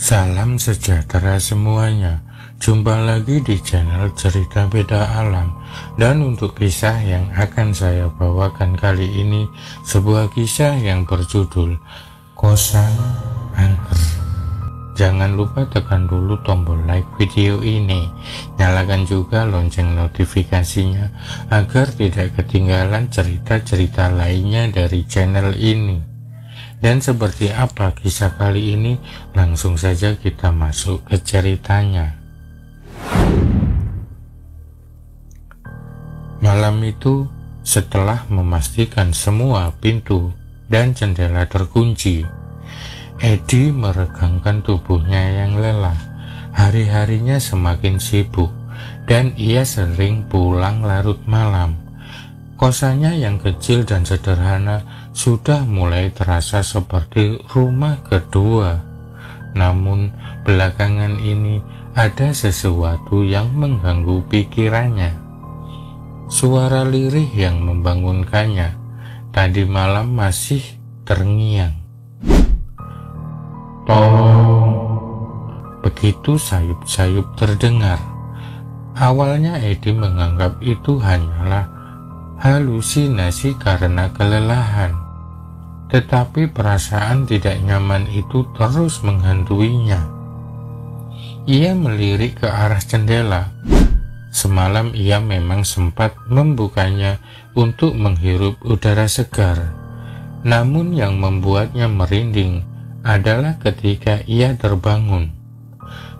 Salam sejahtera semuanya. Jumpa lagi di channel Cerita Beda Alam. Dan untuk kisah yang akan saya bawakan kali ini, sebuah kisah yang berjudul Kosan Angker. Jangan lupa tekan dulu tombol like video ini. Nyalakan juga lonceng notifikasinya agar tidak ketinggalan cerita-cerita lainnya dari channel ini. Dan seperti apa kisah kali ini? Langsung saja kita masuk ke ceritanya. Malam itu, setelah memastikan semua pintu dan jendela terkunci, Edi meregangkan tubuhnya yang lelah. Hari-harinya semakin sibuk dan ia sering pulang larut malam. Kosannya yang kecil dan sederhana sudah mulai terasa seperti rumah kedua. Namun belakangan ini ada sesuatu yang mengganggu pikirannya. Suara lirih yang membangunkannya tadi malam masih terngiang. Tolong! Begitu sayup-sayup terdengar. Awalnya Edi menganggap itu hanyalah halusinasi karena kelelahan, tetapi perasaan tidak nyaman itu terus menghantuinya. Ia melirik ke arah jendela. Semalam ia memang sempat membukanya untuk menghirup udara segar, namun yang membuatnya merinding adalah ketika ia terbangun.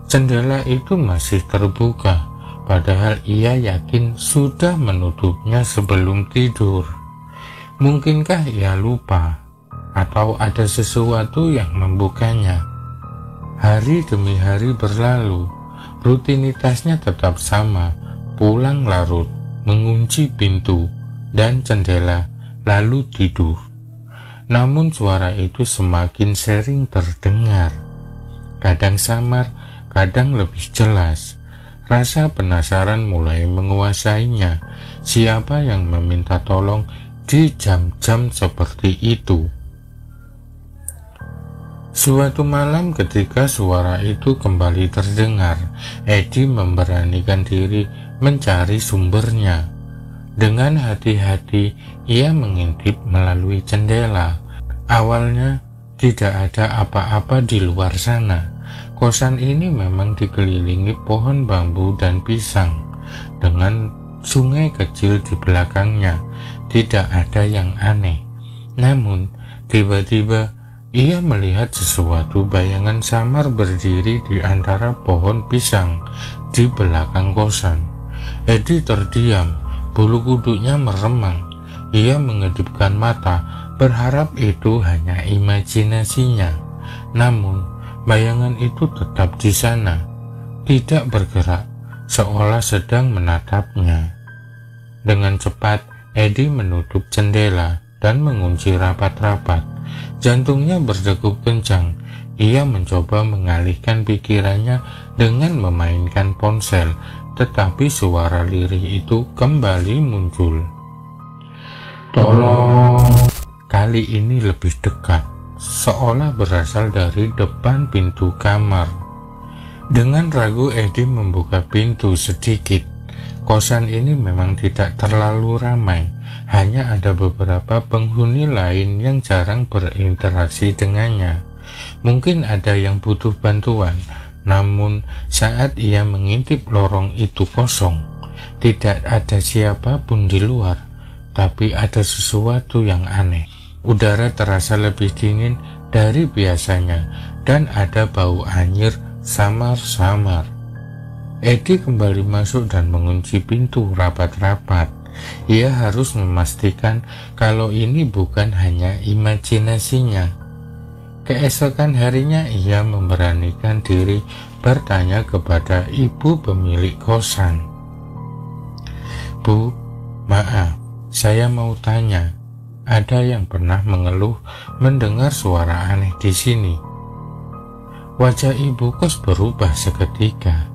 Jendela itu masih terbuka, padahal ia yakin sudah menutupnya sebelum tidur. Mungkinkah ia lupa atau ada sesuatu yang membukanya? Hari demi hari berlalu, rutinitasnya tetap sama, pulang larut, mengunci pintu dan jendela, lalu tidur. Namun suara itu semakin sering terdengar, kadang samar, kadang lebih jelas. Rasa penasaran mulai menguasainya. Siapa yang meminta tolong di jam-jam seperti itu? Suatu malam ketika suara itu kembali terdengar, Edi memberanikan diri mencari sumbernya. Dengan hati-hati, ia mengintip melalui jendela. Awalnya tidak ada apa-apa di luar sana. Kosan ini memang dikelilingi pohon bambu dan pisang, dengan sungai kecil di belakangnya. Tidak ada yang aneh. Namun, tiba-tiba ia melihat sesuatu bayangan samar berdiri di antara pohon pisang di belakang kosan. Edi terdiam, bulu kuduknya meremang. Ia mengedipkan mata, berharap itu hanya imajinasinya. Namun, bayangan itu tetap di sana, tidak bergerak, seolah sedang menatapnya. Dengan cepat, Edi menutup jendela dan mengunci rapat-rapat. Jantungnya berdegup kencang. Ia mencoba mengalihkan pikirannya dengan memainkan ponsel, tetapi suara lirih itu kembali muncul. Tolong! Kali ini lebih dekat, seolah berasal dari depan pintu kamar. Dengan ragu Edi membuka pintu sedikit. Kosan ini memang tidak terlalu ramai, hanya ada beberapa penghuni lain yang jarang berinteraksi dengannya. Mungkin ada yang butuh bantuan, namun saat ia mengintip lorong itu kosong. Tidak ada siapapun di luar, tapi ada sesuatu yang aneh. Udara terasa lebih dingin dari biasanya dan ada bau anyir samar-samar. Edi kembali masuk dan mengunci pintu rapat-rapat. Ia harus memastikan kalau ini bukan hanya imajinasinya. Keesokan harinya ia memberanikan diri bertanya kepada ibu pemilik kosan. Bu, maaf, saya mau tanya. Ada yang pernah mengeluh mendengar suara aneh di sini? Wajah ibu kos berubah seketika.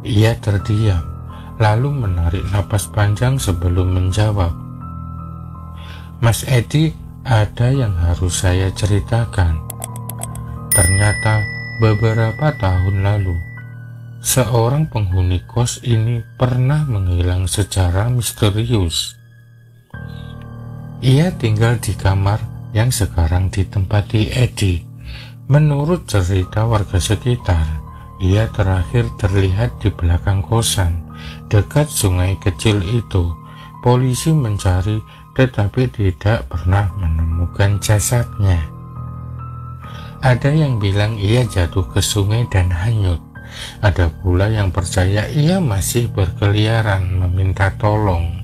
Ia terdiam, lalu menarik napas panjang sebelum menjawab. Mas Edi, ada yang harus saya ceritakan. Ternyata Beberapa tahun lalu, seorang penghuni kos ini pernah menghilang secara misterius. Ia tinggal di kamar yang sekarang ditempati Edi. Menurut cerita warga sekitar, ia terakhir terlihat di belakang kosan, dekat sungai kecil itu. Polisi mencari tetapi tidak pernah menemukan jasadnya. Ada yang bilang ia jatuh ke sungai dan hanyut. Ada pula yang percaya ia masih berkeliaran meminta tolong.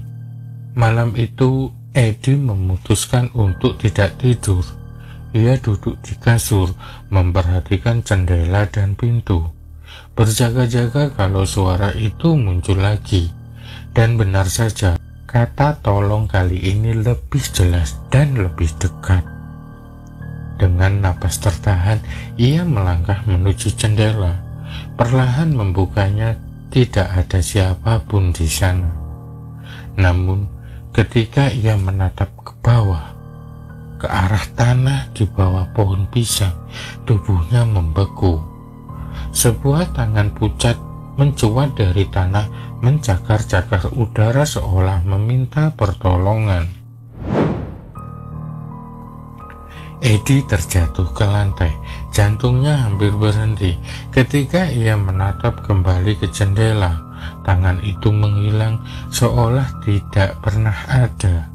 Malam itu, Edi memutuskan untuk tidak tidur. Ia duduk di kasur, memperhatikan jendela dan pintu, berjaga-jaga kalau suara itu muncul lagi. Dan benar saja, kata tolong kali ini lebih jelas dan lebih dekat. Dengan napas tertahan, ia melangkah menuju jendela. Perlahan membukanya, tidak ada siapapun di sana. Namun, ketika ia menatap ke bawah, ke arah tanah di bawah pohon pisang, tubuhnya membeku. Sebuah tangan pucat mencuat dari tanah, mencakar-cakar udara seolah meminta pertolongan. Edi terjatuh ke lantai, jantungnya hampir berhenti. Ketika ia menatap kembali ke jendela, tangan itu menghilang seolah tidak pernah ada.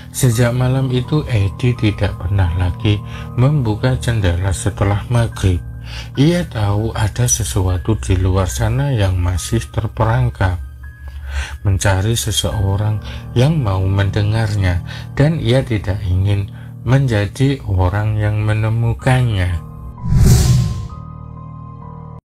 Sejak malam itu Edi tidak pernah lagi membuka jendela setelah maghrib. Ia tahu ada sesuatu di luar sana yang masih terperangkap, mencari seseorang yang mau mendengarnya, dan ia tidak ingin menjadi orang yang menemukannya.